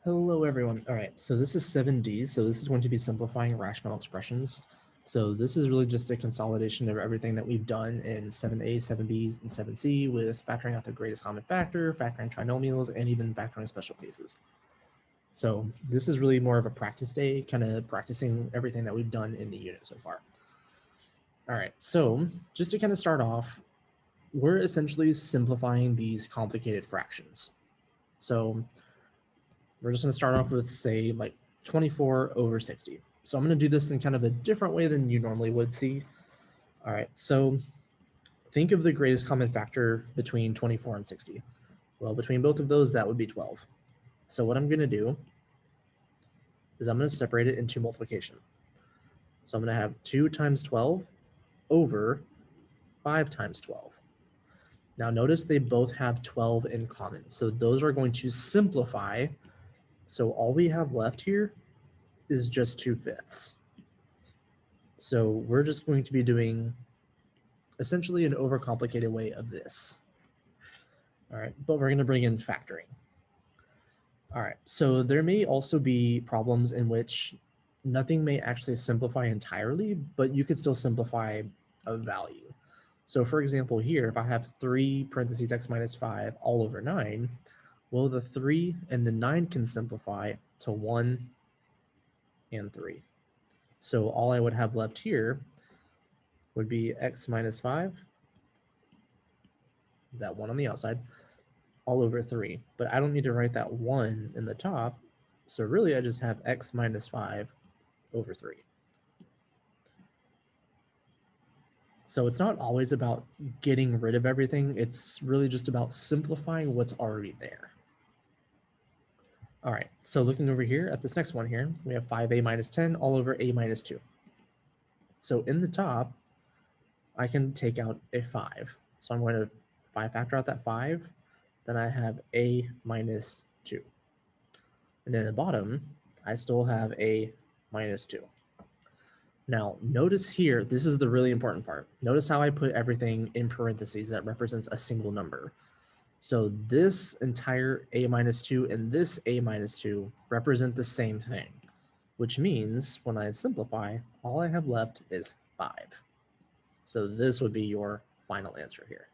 Hello, everyone. All right, so this is 7D. So this is going to be simplifying rational expressions. So this is really just a consolidation of everything that we've done in 7A, 7B, and 7C with factoring out the greatest common factor, factoring trinomials, and even factoring special cases. So this is really more of a practice day, kind of practicing everything that we've done in the unit so far. All right, so just to kind of start off, we're essentially simplifying these complicated fractions. So we're just going to start off with, say, like 24 over 60. So I'm going to do this in kind of a different way than you normally would see. All right, so think of the greatest common factor between 24 and 60. Well, between both of those, that would be 12. So what I'm going to do is I'm going to separate it into multiplication. So I'm going to have 2 times 12 over 5 times 12. Now notice they both have 12 in common. So those are going to simplify. So all we have left here is just 2/5. So we're just going to be doing essentially an overcomplicated way of this. All right, but we're going to bring in factoring. All right, so there may also be problems in which nothing may actually simplify entirely, but you could still simplify a value. So for example, here, if I have 3 parentheses x minus 5 all over 9, well, the 3 and the 9 can simplify to 1 and 3. So all I would have left here would be x minus 5, that 1 on the outside, all over 3. But I don't need to write that 1 in the top. So really, I just have x minus 5 over 3. So it's not always about getting rid of everything. It's really just about simplifying what's already there. All right, so looking over here at this next one here, we have 5a minus 10 all over a minus 2. So in the top, I can take out a 5. So I'm going to 5 factor out that 5. Then I have a minus 2. And then at the bottom, I still have a minus 2. Now, notice here, this is the really important part. Notice how I put everything in parentheses that represents a single number. So this entire a minus 2 and this a minus 2 represent the same thing, which means when I simplify, all I have left is 5. So this would be your final answer here.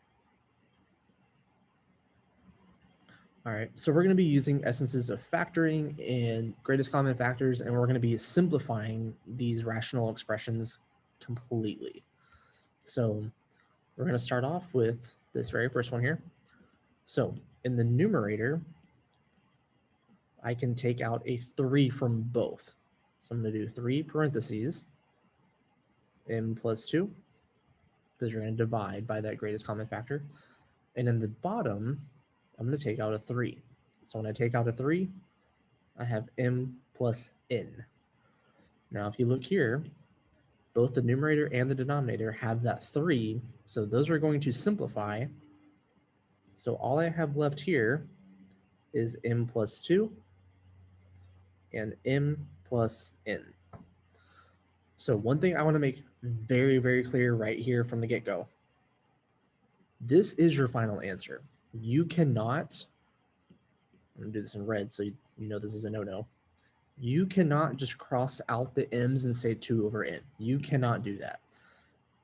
All right, so we're going to be using essences of factoring and greatest common factors, and we're going to be simplifying these rational expressions completely. So we're going to start off with this very first one here. So in the numerator, I can take out a 3 from both. So I'm going to do 3 parentheses m plus 2, because you're going to divide by that greatest common factor. And in the bottom, I'm going to take out a 3. So when I take out a 3, I have m plus n. Now, if you look here, both the numerator and the denominator have that 3, so those are going to simplify. So all I have left here is m plus 2 and m plus n. So one thing I want to make very, very clear right here from the get-go. This is your final answer. You cannot, I'm going to do this in red so you know this is a no-no. You cannot just cross out the m's and say 2 over n. You cannot do that.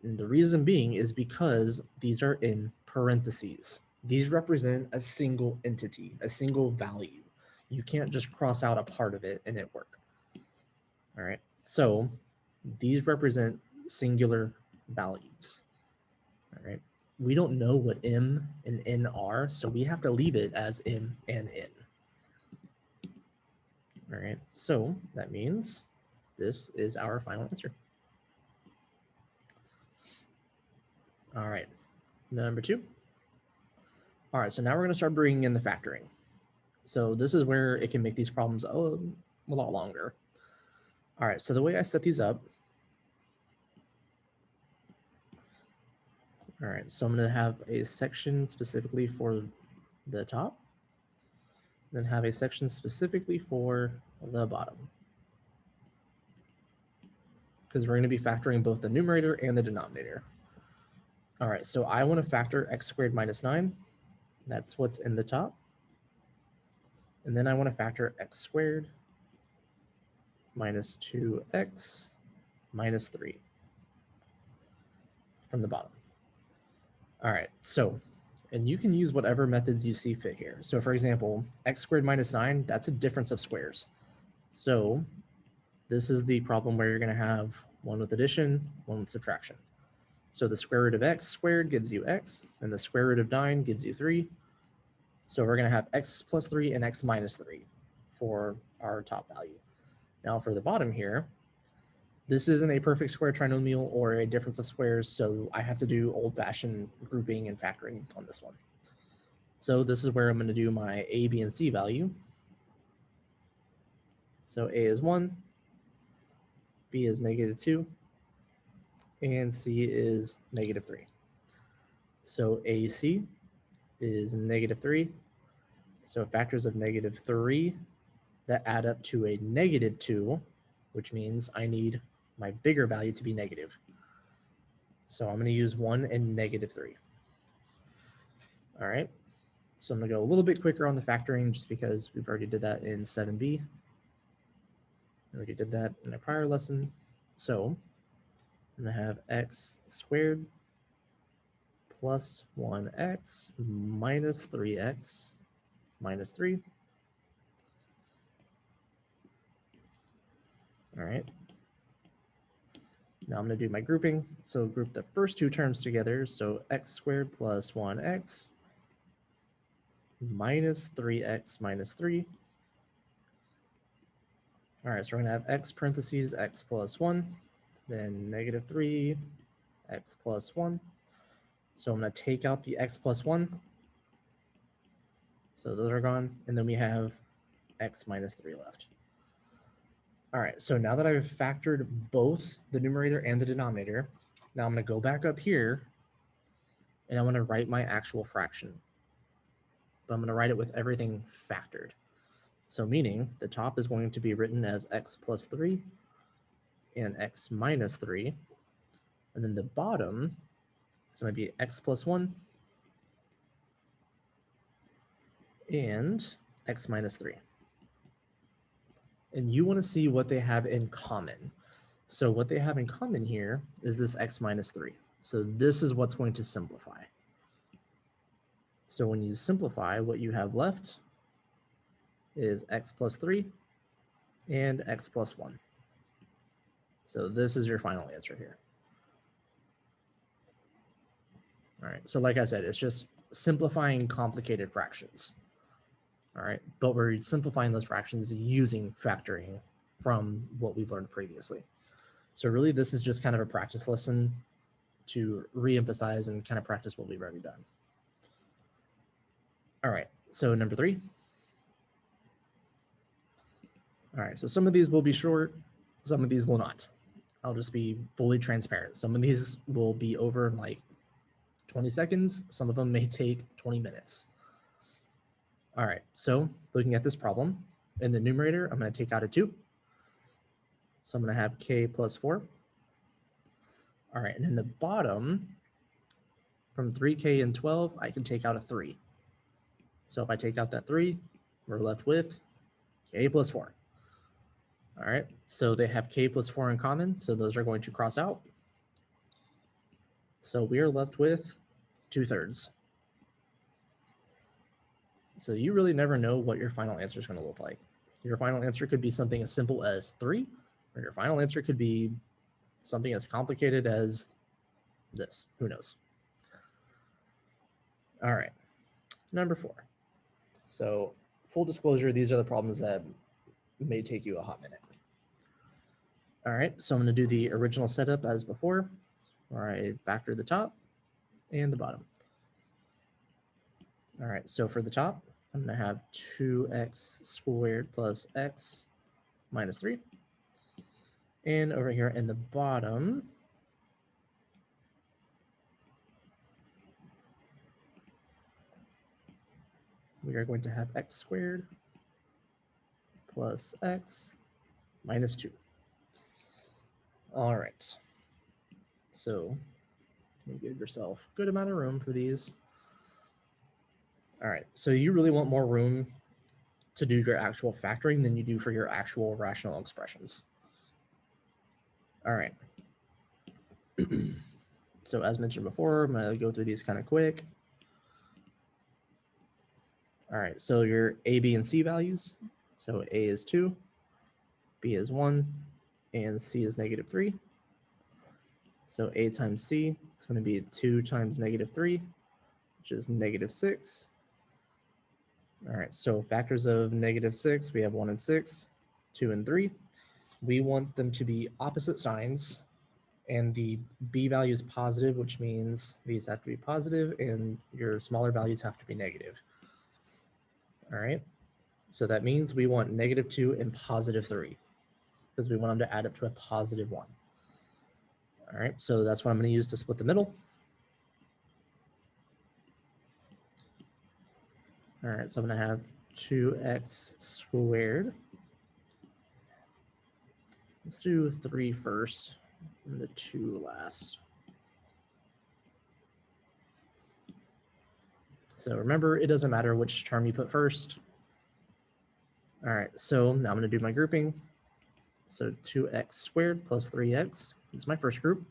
And the reason being is because these are in parentheses. These represent a single entity, a single value. You can't just cross out a part of it and it work. All right, so these represent singular values. All right, we don't know what m and n are, so we have to leave it as m and n. All right, so that means this is our final answer. All right, number 2. All right, so now we're going to start bringing in the factoring. So this is where it can make these problems a lot longer. All right, so the way I set these up, all right, so I'm going to have a section specifically for the top, then have a section specifically for the bottom, because we're going to be factoring both the numerator and the denominator. All right, so I want to factor x squared minus 9. That's what's in the top. And then I want to factor x squared minus 2x minus 3 from the bottom. All right, so, and you can use whatever methods you see fit here. So for example, x squared minus 9, that's a difference of squares. So this is the problem where you're going to have one with addition, one with subtraction. So the square root of x squared gives you x, and the square root of 9 gives you 3. So we're going to have x plus 3 and x minus 3 for our top value. Now for the bottom here, this isn't a perfect square trinomial or a difference of squares, so I have to do old-fashioned grouping and factoring on this one. So this is where I'm going to do my a, b, and c value. So a is 1, b is -2, and c is -3. So ac is -3. So factors of -3 that add up to a -2, which means I need my bigger value to be negative. So I'm going to use 1 and -3. All right. So I'm going to go a little bit quicker on the factoring just because we've already did that in 7b. We already did that in a prior lesson. So I'm going to have x squared plus 1x minus 3x minus 3. All right. Now I'm going to do my grouping. So group the first two terms together. So x squared plus 1x minus 3x minus 3. All right, so we're going to have x parentheses x plus 1, then -3 x plus 1. So I'm going to take out the x plus 1. So those are gone. And then we have x minus 3 left. All right, so now that I've factored both the numerator and the denominator, now I'm going to go back up here and I'm going to write my actual fraction. But I'm going to write it with everything factored. So meaning the top is going to be written as x plus 3 and x minus 3. And then the bottom is going to be x plus 1 and x minus 3. And you want to see what they have in common. So what they have in common here is this x minus 3. So this is what's going to simplify. So when you simplify, what you have left is x plus 3 and x plus 1. So this is your final answer here. All right, so like I said, it's just simplifying complicated fractions. All right, but we're simplifying those fractions using factoring from what we've learned previously. So really, this is just kind of a practice lesson to re-emphasize and kind of practice what we've already done. All right, so number 3. All right, so some of these will be short, some of these will not. I'll just be fully transparent. Some of these will be over in like 20 seconds. Some of them may take 20 minutes. All right, so looking at this problem, in the numerator, I'm going to take out a 2. So I'm going to have k plus 4. All right, and in the bottom, from 3k and 12, I can take out a 3. So if I take out that 3, we're left with k plus 4. All right, so they have k plus 4 in common, so those are going to cross out. So we are left with 2/3. So you really never know what your final answer is going to look like. Your final answer could be something as simple as 3, or your final answer could be something as complicated as this. Who knows? All right, number 4. So full disclosure, these are the problems that may take you a hot minute. All right, so I'm going to do the original setup as before, where I factor the top and the bottom. All right, so for the top, I'm going to have 2x squared plus x minus 3. And over here in the bottom, we are going to have x squared plus x minus 2. All right, so you give yourself a good amount of room for these. All right, so you really want more room to do your actual factoring than you do for your actual rational expressions. All right. So as mentioned before, I'm going to go through these kind of quick. All right, so your A, B, and C values. So A is 2, B is 1, and C is -3. So A times C is going to be 2 times -3, which is -6. All right, so factors of -6, we have 1 and 6, 2 and 3. We want them to be opposite signs, and the B value is positive, which means these have to be positive, and your smaller values have to be negative. All right, so that means we want -2 and +3, because we want them to add up to a +1. All right, so that's what I'm going to use to split the middle. All right, so I'm going to have 2x squared. Let's do 3 first and the 2 last. So remember, it doesn't matter which term you put first. All right, so now I'm going to do my grouping. So 2x squared plus 3x is my first group,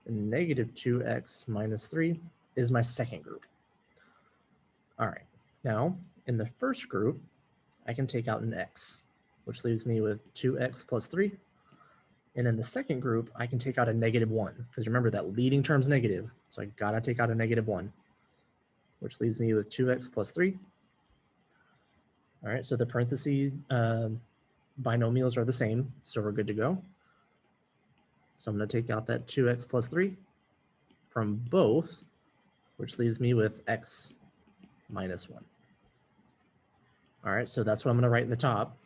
and -2x minus 3 is my second group. All right, now in the first group, I can take out an x, which leaves me with 2x plus 3. And in the second group, I can take out a -1, because remember that leading term's negative, so I gotta take out a -1, which leaves me with 2x plus 3. All right, so the parentheses binomials are the same, so we're good to go. So I'm going to take out that 2x plus 3 from both, which leaves me with x minus 1. All right, so that's what I'm going to write in the top.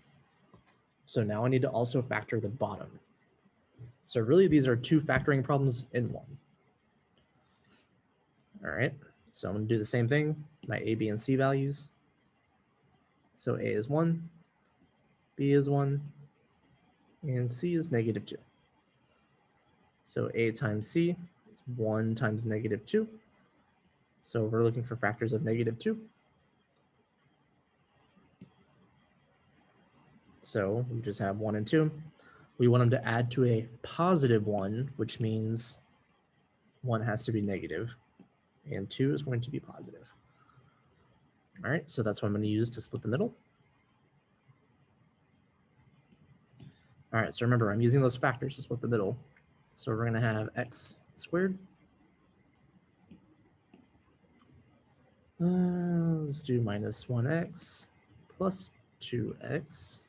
So now I need to also factor the bottom. So really, these are 2 factoring problems in one. All right, so I'm going to do the same thing, my A, B, and C values. So A is 1, B is 1, and C is -2. So A times C is 1 times -2. So we're looking for factors of -2. So we just have 1 and 2. We want them to add to a +1, which means 1 has to be negative, and 2 is going to be positive. All right, so that's what I'm going to use to split the middle. All right, so remember, I'm using those factors to split the middle. So we're going to have x squared. Let's do -1x plus 2x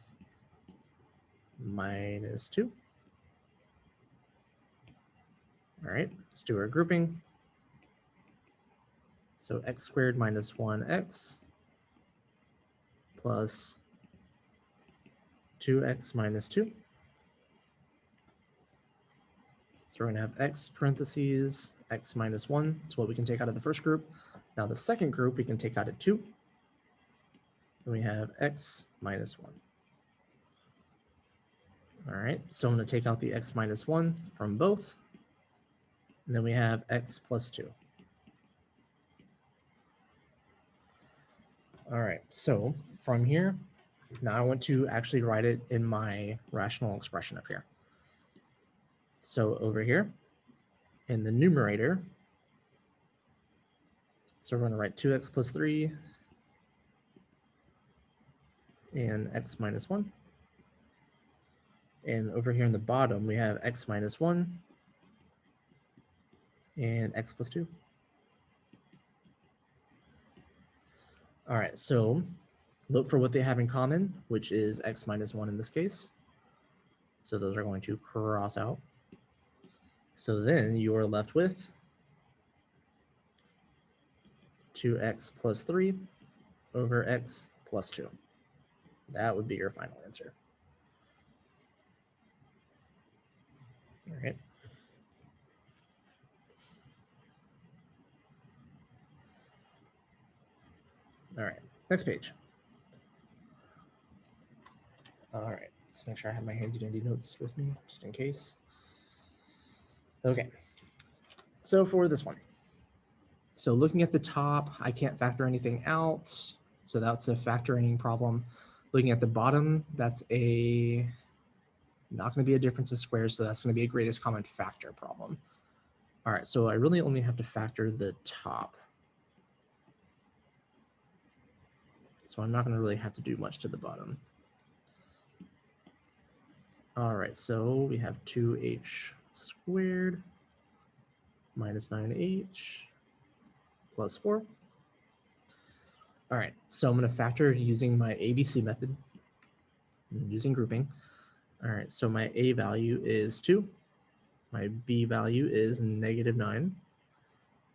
minus 2. All right, let's do our grouping. So x squared minus 1x plus 2x minus 2. So we're going to have x parentheses x minus 1. That's what we can take out of the first group. Now the second group, we can take out a 2. And we have x minus 1. All right, so I'm going to take out the x minus 1 from both. And then we have x plus 2. All right, so from here, now I want to actually write it in my rational expression up here. So over here in the numerator, so we're going to write 2x plus 3 and x minus 1. And over here in the bottom, we have x minus 1 and x plus 2. All right, so look for what they have in common, which is x minus 1 in this case. So those are going to cross out. So then you are left with 2x plus 3 over x plus 2. That would be your final answer. All right. All right, next page. All right, let's make sure I have my handy dandy notes with me just in case. Okay, so for this one. So looking at the top, I can't factor anything out. So that's a factoring problem. Looking at the bottom, that's not going to be a difference of squares, so that's going to be a greatest common factor problem. All right, so I really only have to factor the top. So I'm not going to really have to do much to the bottom. All right, so we have 2h squared minus 9h plus 4. All right, so I'm going to factor using my ABC method, using grouping. All right, so my A value is 2, my B value is -9,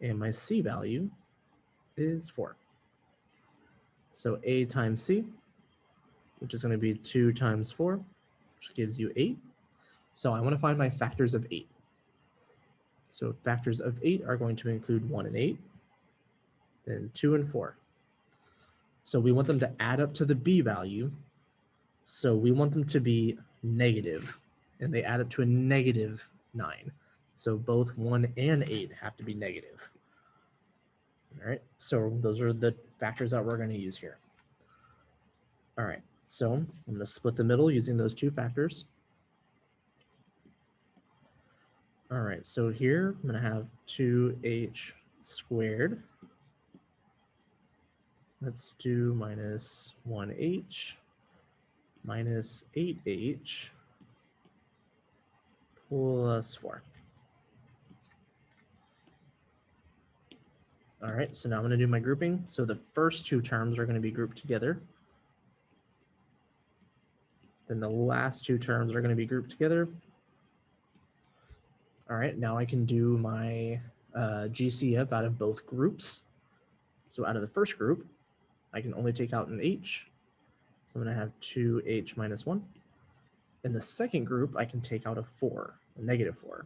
and my C value is 4. So A times C, which is going to be 2 times 4, which gives you 8. So I want to find my factors of 8. So factors of 8 are going to include 1 and 8, then 2 and 4. So we want them to add up to the B value. So we want them to be negative, and they add up to a -9. So both 1 and 8 have to be negative. All right, so those are the factors that we're going to use here. All right, so I'm going to split the middle using those two factors. All right, so here I'm going to have 2h squared. Let's do minus 1h minus 8h plus 4. All right, so now I'm going to do my grouping. So the first two terms are going to be grouped together. Then the last two terms are going to be grouped together. All right, now I can do my GCF out of both groups. So out of the first group, I can only take out an h. So I'm going to have 2h minus 1. In the second group, I can take out a 4, a -4.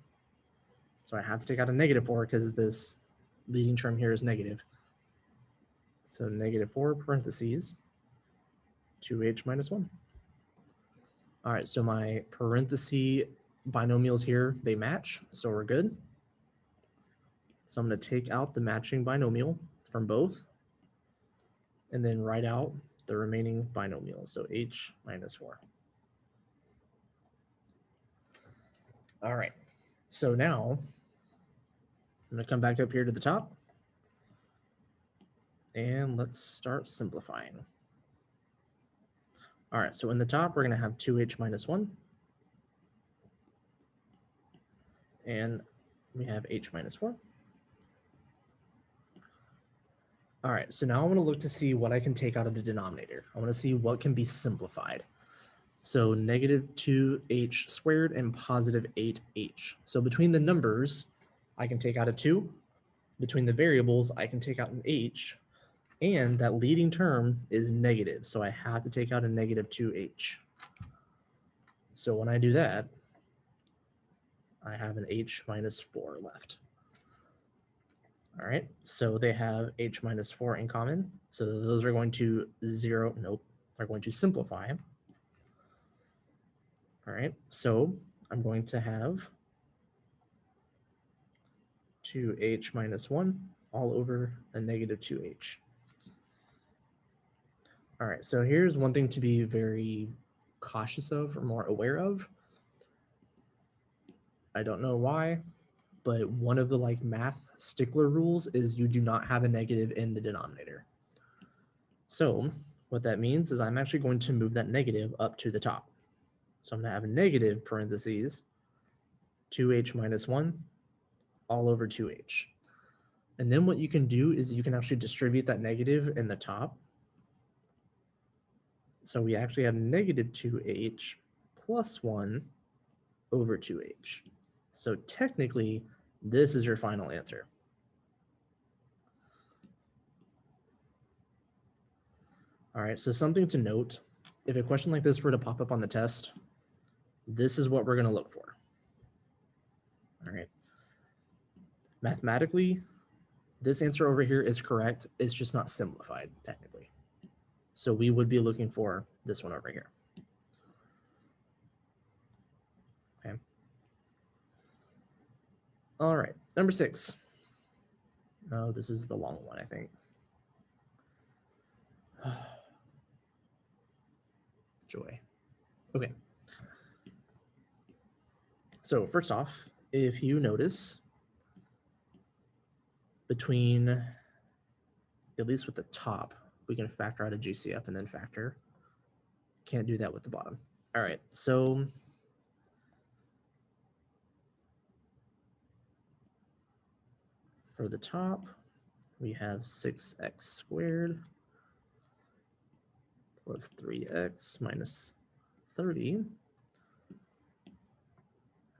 So I have to take out a -4 because this leading term here is negative. So -4 parentheses 2h minus 1. All right, so my parenthesis binomials here, they match, so we're good. So I'm going to take out the matching binomial from both and then write out the remaining binomials, so h minus 4. All right, so now I'm going to come back up here to the top and let's start simplifying. All right, so in the top, we're going to have 2h minus 1. And we have h minus 4. All right, so now I want to look to see what I can take out of the denominator. I want to see what can be simplified. So -2h squared and positive 8h. So between the numbers, I can take out a 2. Between the variables, I can take out an h. And that leading term is negative, so I have to take out a -2h. So when I do that, I have an h minus 4 left. All right, so they have h minus 4 in common. So those are going to they're going to simplify. All right, so I'm going to have 2h minus 1 all over a -2h. All right, so here's one thing to be very cautious of or more aware of. I don't know why, but one of the math stickler rules is you do not have a negative in the denominator. So what that means is I'm actually going to move that negative up to the top. So I'm going to have a negative parentheses 2h minus 1 all over 2h. And then what you can do is you can actually distribute that negative in the top. So we actually have -2h plus 1 over 2h. So technically, this is your final answer. All right, so something to note, if a question like this were to pop up on the test, this is what we're going to look for. All right. Mathematically, this answer over here is correct. It's just not simplified, technically. So we would be looking for this one over here. Okay. All right, number 6. Oh, this is the long one, I think. Joy. Okay. So first off, if you notice, between, at least with the top, we can factor out a GCF and then factor. Can't do that with the bottom. All right, so for the top, we have 6x squared plus 3x minus 30.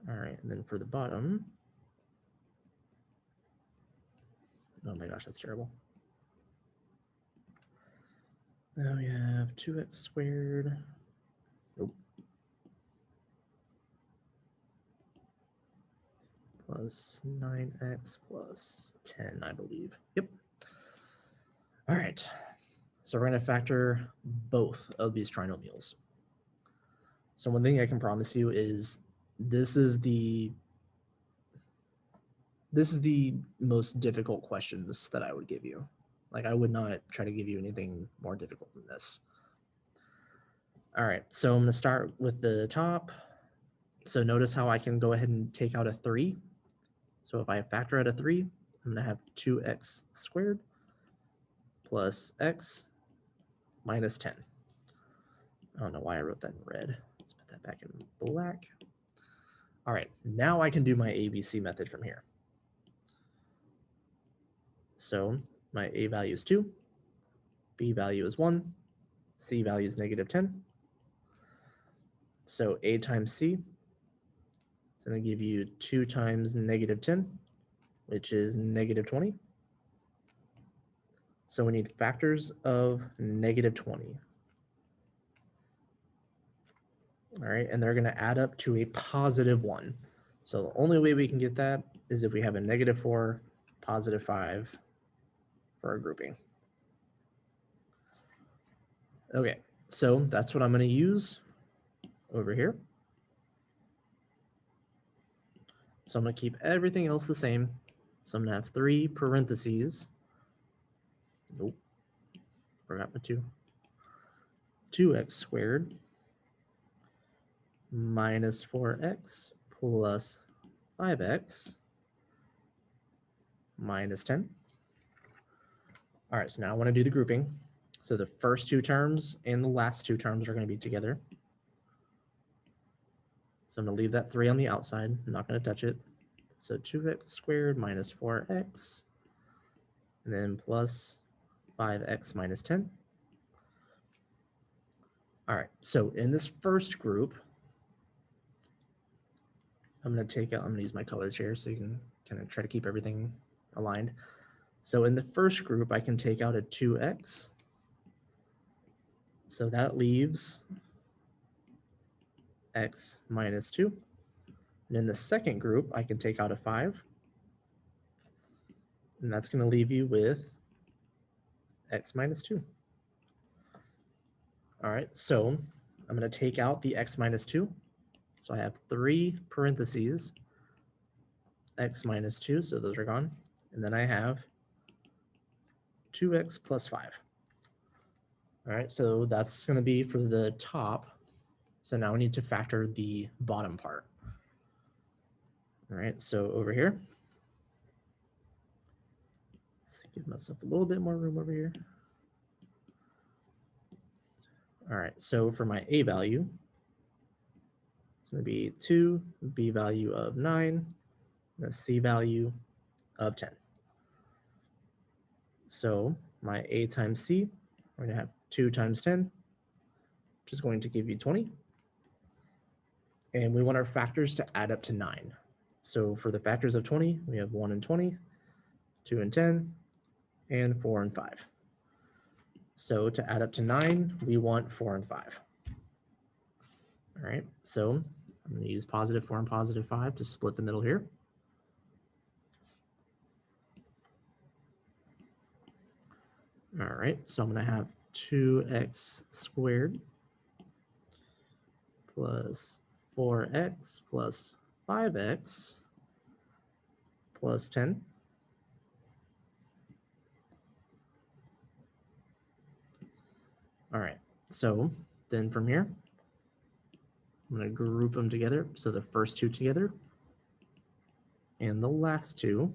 All right, and then for the bottom, oh my gosh, that's terrible. Now we have 2x squared. Nope. Plus 9x plus 10, I believe. Yep. All right. So we're going to factor both of these trinomials. So one thing I can promise you is this is the most difficult questions that I would give you. Like, I would not try to give you anything more difficult than this. All right, so I'm going to start with the top. So notice how I can go ahead and take out a 3. So if I factor out a 3, I'm going to have 2x squared plus x minus 10. I don't know why I wrote that in red. Let's put that back in black. All right, now I can do my ABC method from here. So my A value is 2, B value is 1, C value is negative 10. So A times C is going to give you 2 times negative 10, which is negative 20. So we need factors of negative 20. All right, and they're going to add up to a positive 1. So the only way we can get that is if we have a negative 4, positive 5 for our grouping. Okay, so that's what I'm going to use over here. So I'm going to keep everything else the same. So I'm going to have 3 parentheses. Nope, forgot my 2. 2x squared minus 4x plus 5x minus 10. All right, so now I want to do the grouping. So the first 2 terms and the last 2 terms are going to be together. So I'm going to leave that 3 on the outside. I'm not going to touch it. So 2x squared minus 4x, and then plus 5x minus 10. All right, so in this first group, I'm going to use my colors here so you can kind of try to keep everything aligned. So in the first group, I can take out a 2x. So that leaves x minus 2. And in the second group, I can take out a 5. And that's going to leave you with x minus 2. All right, so I'm going to take out the x minus 2. So I have 3 parentheses, x minus 2, so those are gone. And then I have 2x plus 5. All right, so that's going to be for the top. So now we need to factor the bottom part. All right, so over here, let's give myself a little bit more room over here. All right, so for my A value, it's going to be 2, B value of 9, and a C value of 10. So my A times C, we're going to have 2 times 10, which is going to give you 20. And we want our factors to add up to 9. So for the factors of 20, we have 1 and 20, 2 and 10, and 4 and 5. So to add up to 9, we want 4 and 5. All right, so I'm going to use positive 4 and positive 5 to split the middle here. All right, so I'm going to have 2x squared plus 4x plus 5x plus 10. All right, so then from here, I'm going to group them together. So the first two together and the last two.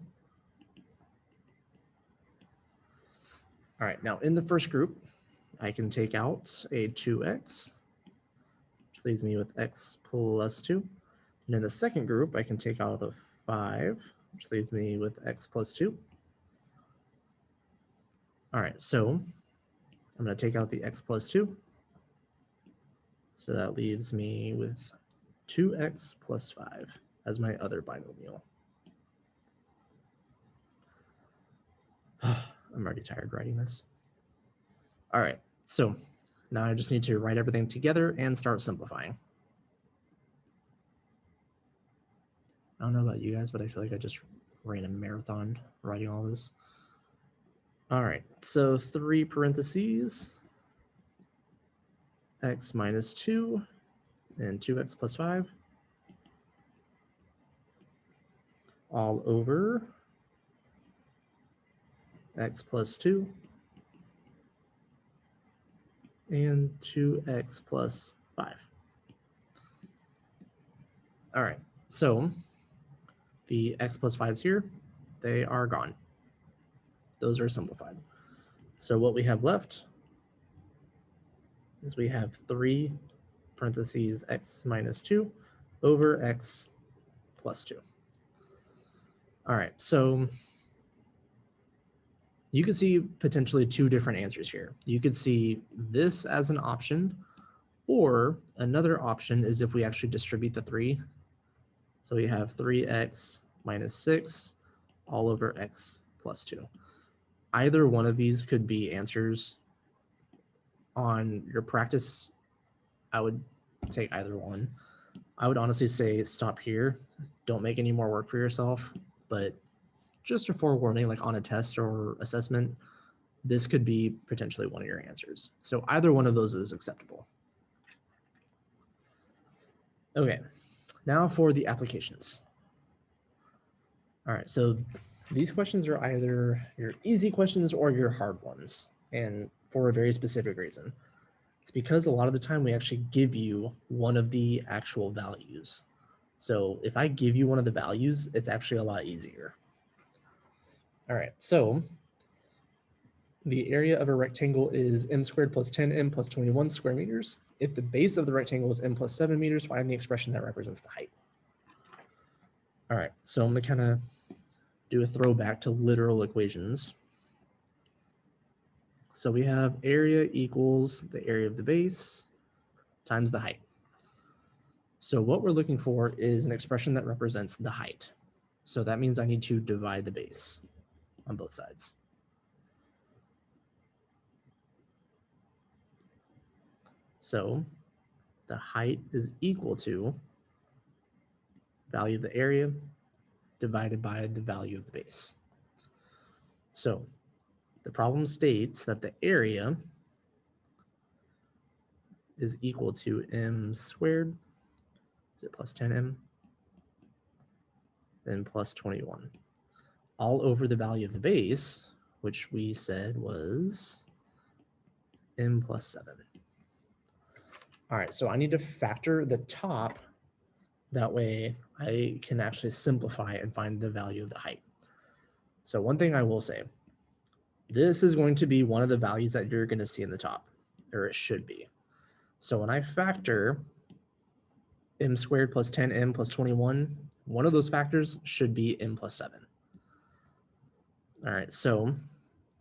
All right, now in the first group, I can take out a 2x, which leaves me with x plus 2. And in the second group, I can take out a 5, which leaves me with x plus 2. All right, so I'm going to take out the x plus 2. So that leaves me with 2x plus 5 as my other binomial. I'm already tired writing this. All right, so now I just need to write everything together and start simplifying. I don't know about you guys, but I feel like I just ran a marathon writing all this. All right, so 3 parentheses, x minus 2, and 2x plus 5, all over x plus 2, and 2x plus 5. All right, so the x plus 5s here, they are gone. Those are simplified. So what we have left is we have 3 parentheses x minus 2 over x plus 2. All right, so you could see potentially 2 different answers here. You could see this as an option, or another option is if we actually distribute the 3. So we have 3x minus 6 all over x plus 2. Either one of these could be answers. On your practice, I would take either one. I would honestly say stop here. Don't make any more work for yourself, but just a forewarning, like on a test or assessment, this could be potentially one of your answers. So either one of those is acceptable. Okay, now for the applications. All right, so these questions are either your easy questions or your hard ones, and for a very specific reason. It's because a lot of the time we actually give you one of the actual values. So if I give you one of the values, it's actually a lot easier. All right, so the area of a rectangle is m squared plus 10m plus 21 square meters. If the base of the rectangle is m plus 7 meters, find the expression that represents the height. All right, so I'm gonna kind of do a throwback to literal equations. So we have area equals the area of the base times the height. So what we're looking for is an expression that represents the height. So that means I need to divide the base on both sides. So the height is equal to value of the area divided by the value of the base. So the problem states that the area is equal to m squared, is it plus 10m, then plus 21, all over the value of the base, which we said was m plus 7. All right, so I need to factor the top. That way I can actually simplify and find the value of the height. So one thing I will say, this is going to be one of the values that you're going to see in the top, or it should be. So when I factor m squared plus 10m plus 21, one of those factors should be m plus 7. All right, so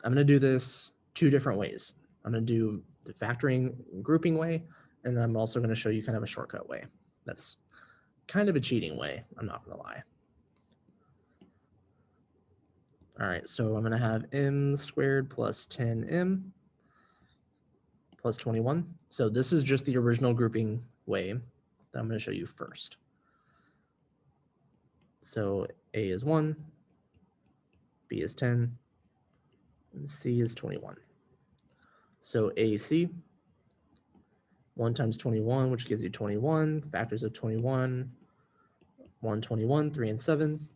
I'm going to do this 2 different ways. I'm going to do the factoring grouping way, and then I'm also going to show you kind of a shortcut way. That's kind of a cheating way, I'm not going to lie. All right, so I'm going to have m squared plus 10m plus 21. So this is just the original grouping way that I'm going to show you first. So a is 1, b is 10, and c is 21. So AC, 1 times 21, which gives you 21, factors of 21, 121, 3 and 7.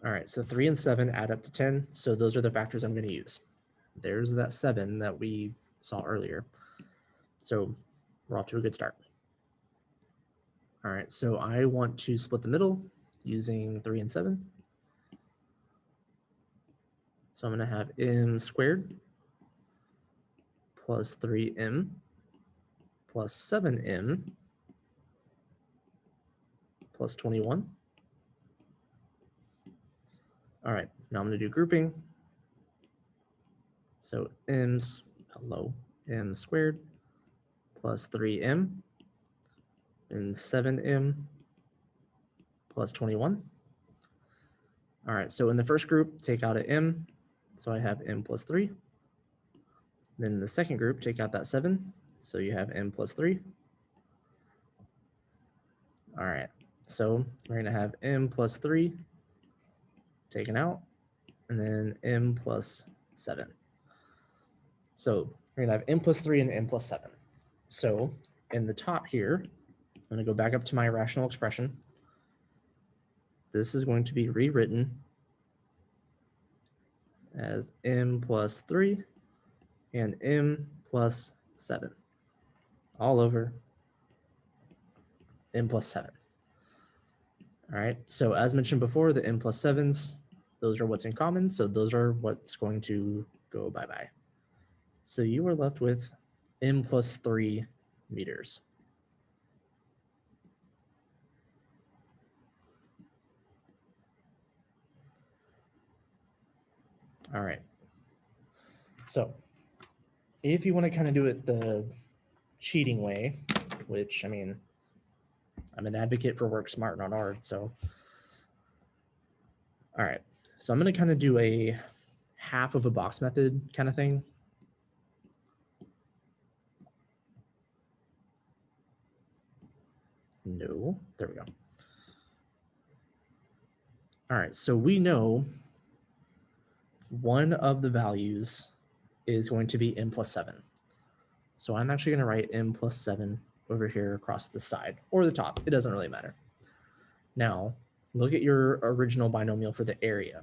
All right, so 3 and 7 add up to 10. So those are the factors I'm going to use. There's that 7 that we saw earlier. So we're off to a good start. All right, so I want to split the middle using 3 and 7. So I'm going to have m squared plus 3m plus 7m plus 21. All right, now I'm going to do grouping. So m squared plus 3m and 7m plus 21. All right, so in the first group, take out an m. So I have m plus 3. Then in the second group, take out that 7. So you have m plus 3. All right, so we're going to have m plus 3 taken out, and then m plus 7. So we're going to have m plus 3 and m plus 7. So in the top here, I'm going to go back up to my rational expression. This is going to be rewritten as m plus 3 and m plus 7 all over m plus 7. All right, so as mentioned before, the m plus 7s, those are what's in common, so those are what's going to go bye-bye. So you are left with m plus 3 meters. All right, so if you want to kind of do it the cheating way, which, I mean, I'm an advocate for work smart, not hard, so. All right, so I'm going to kind of do a half of a box method kind of thing. No, there we go. All right, so we know one of the values is going to be m plus 7. So I'm actually going to write m plus 7 over here across the side or the top. It doesn't really matter. Now, look at your original binomial for the area.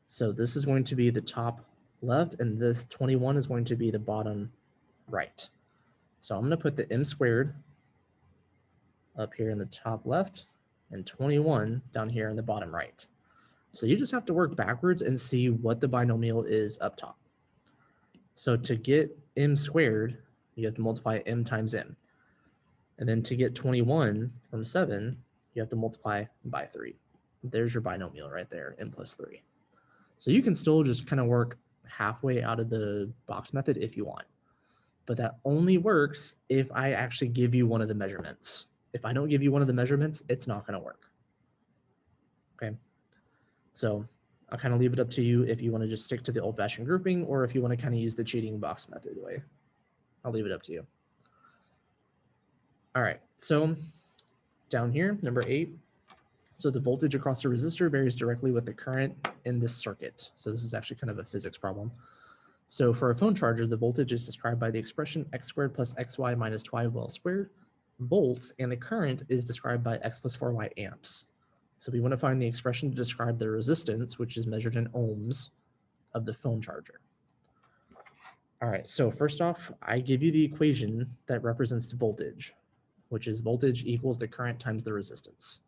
So this is going to be the top left, and this 21 is going to be the bottom right. So I'm going to put the m squared up here in the top left and 21 down here in the bottom right. So you just have to work backwards and see what the binomial is up top. So to get m squared, you have to multiply m times m. And then to get 21 from 7, you have to multiply by 3. There's your binomial right there, m plus 3. So you can still just kind of work halfway out of the box method if you want. But that only works if I actually give you one of the measurements. If I don't give you one of the measurements, it's not going to work. Okay, so I'll kind of leave it up to you if you want to just stick to the old-fashioned grouping or if you want to kind of use the cheating box method way. I'll leave it up to you. All right, so down here, number 8. So the voltage across the resistor varies directly with the current in this circuit. So this is actually kind of a physics problem. So for a phone charger, the voltage is described by the expression x squared plus xy minus 12y squared volts, and the current is described by x plus 4y amps. So we want to find the expression to describe the resistance, which is measured in ohms, of the phone charger. All right, so first off, I give you the equation that represents the voltage, which is voltage equals the current times the resistance.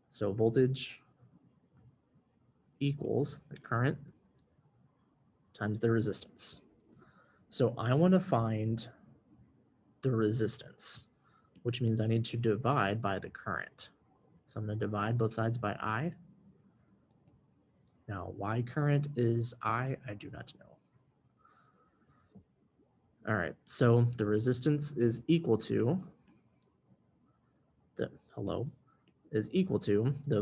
So voltage equals the current times the resistance. So I want to find the resistance, which means I need to divide by the current. So I'm going to divide both sides by I. Now, why current is I do not know. All right, so the resistance is equal to the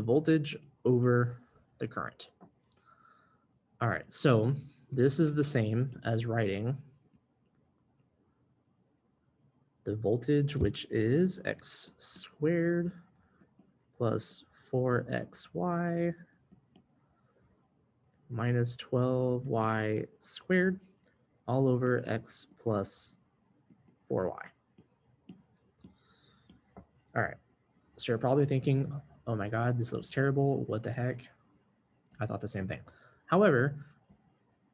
voltage over the current. All right, so this is the same as writing the voltage, which is x squared plus 4xy minus 12y squared all over x plus 4y. All right, so you're probably thinking, oh my God, this looks terrible. What the heck? I thought the same thing. However,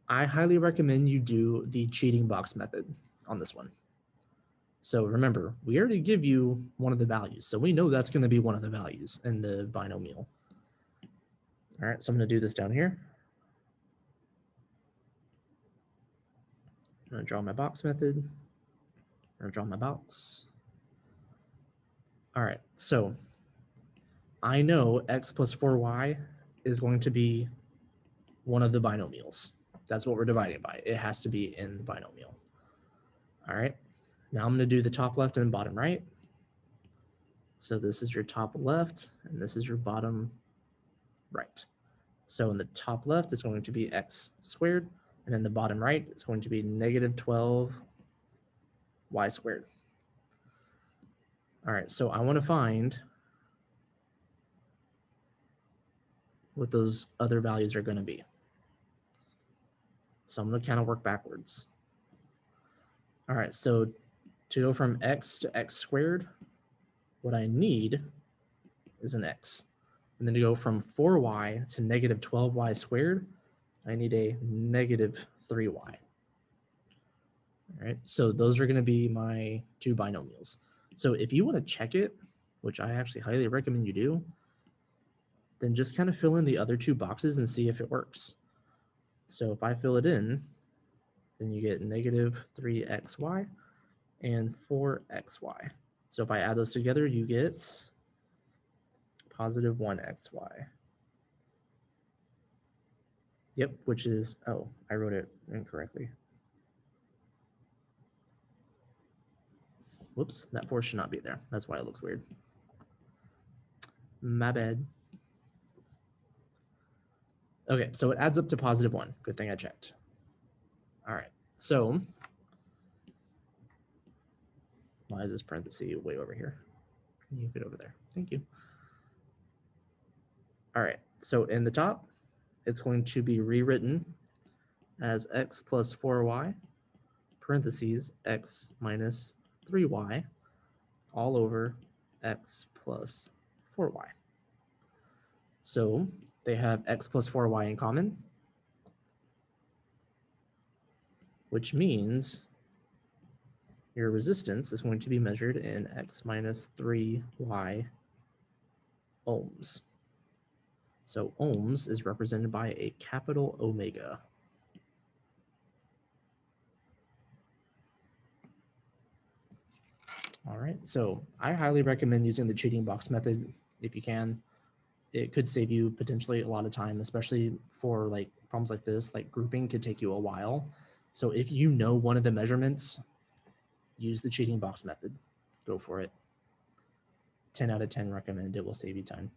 I highly recommend you do the cheating box method on this one. So remember, we already give you one of the values. So we know that's going to be one of the values in the binomial. All right, so I'm going to do this down here. I'm going to draw my box method. I'm going to draw my box. All right, so I know x plus 4y is going to be one of the binomials. That's what we're dividing by. It has to be in the binomial. All right, now I'm going to do the top left and bottom right. So this is your top left, and this is your bottom right. So in the top left, it's going to be x squared, and in the bottom right, it's going to be negative 12 y squared. All right, so I want to find what those other values are going to be. So I'm going to kind of work backwards. All right, so to go from x to x squared, what I need is an x. And then to go from 4y to negative 12y squared, I need a negative 3y. All right, so those are going to be my two binomials. So if you want to check it, which I actually highly recommend you do, then just kind of fill in the other two boxes and see if it works. So if I fill it in, then you get negative 3xy and 4xy. So if I add those together, you get positive 1xy. Yep, which is, oh, I wrote it incorrectly. Whoops, that 4 should not be there. That's why it looks weird. My bad. Okay, so it adds up to positive 1. Good thing I checked. All right, so why is this parenthesis way over here? Can you get over there? Thank you. All right, so in the top, it's going to be rewritten as x plus 4y, parentheses, x minus 3y, all over x plus 4y. So they have x plus 4y in common, which means your resistance is going to be measured in x minus 3y ohms. So ohms is represented by a capital omega. All right, so I highly recommend using the cheating box method if you can. It could save you potentially a lot of time, especially for like problems like this. Like grouping could take you a while. So if you know one of the measurements, use the cheating box method. Go for it. 10 out of 10 recommend. It will save you time.